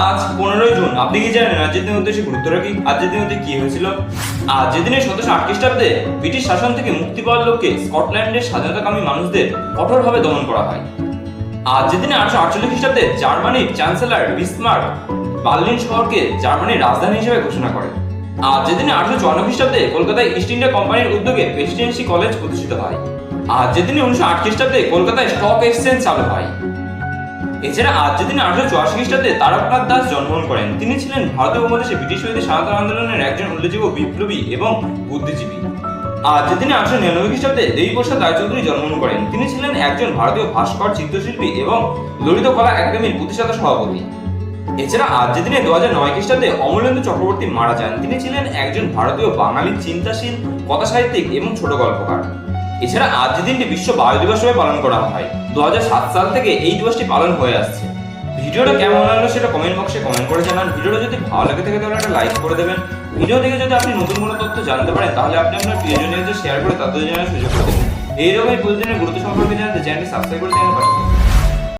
আজ 15ই জুন। আপনি কি জানেন আজকের দিনের উদ্দেশ্যে গুরুত্বটা কি? আজকের দিনে কি হয়েছিল? আজকের দিনে 1708 খ্রিস্টাব্দে ব্রিটিশ শাসন থেকে মুক্তি পাওয়ার লক্ষ্যে স্কটল্যান্ডের স্বাধীনতাকামী মানুষদের কঠোরভাবে দমন করা হয়। আজকের দিনে 1848 খ্রিস্টাব্দে জার্মানির চ্যান্সেলর বিসমার্ক বার্লিন শহরকে জার্মানির রাজধানী হিসেবে ঘোষণা করে। আজকের দিনে 1854 খ্রিস্টাব্দে কলকাতায় ইস্ট ইন্ডিয়া কোম্পানির উদ্যোগে প্রেসিডেন্সি কলেজ প্রতিষ্ঠিত হয়। আজকের দিনে 1908 খ্রিস্টাব্দে কলকাতায় স্টক এক্সচেঞ্জ চালু হয়। এছাড়া আজকের দিনে 1884 খ্রিস্টাব্দে তারকনাথ দাস জন্মগ্রহণ করেন। তিনি ছিলেন ভারতীয় উপমহাদেশে ব্রিটিশ বিরোধী স্বাধীনতা আন্দোলনের একজন উল্লেখযোগ্য বিপ্লবী এবং বুদ্ধিজীবী। আজকের দিনে 1899 খ্রিস্টাব্দে দেবীপ্রসাদ রায়চৌধুরী জন্মগ্রহণ করেন। তিনি ছিলেন একজন ভারতীয় ভাস্কর, চিত্রশিল্পী এবং ললিত কলা একাডেমির প্রতিষ্ঠাতা সভাপতি। এছাড়া আজকের দিনে 2009 খ্রিস্টাব্দে অমলেন্দু চক্রবর্তী মারা যান। তিনি ছিলেন একজন ভারতীয় বাঙালি চিন্তাশীল কথা সাহিত্যিক এবং ছোট গল্পকার। এছাড়া আজকের দিনটি বিশ্ব বায়ু দিবস হিসেবে পালন করা হয়। 2007 সাল থেকে এই দিবসটি পালন হয়ে আসছে। ভিডিওটা কেমন লাগলো সেটা কমেন্ট বক্সে কমেন্ট করে জানান। ভিডিওটা যদি ভালো লাগে থাকে তাহলে একটা লাইক করে দেবেন। ভিডিও থেকে যদি আপনি নতুন কোনো তথ্য জানতে পারেন তাহলে আপনি আপনার প্রিয়জনের কাছে শেয়ার করে তাদের জানার সুযোগ করে দেবেন। এইরকমই প্রতিদিনের গুরুত্ব সম্পর্কে জানাতে চ্যানেলটি সাবস্ক্রাইব করে চ্যানেল পাঠাবেন।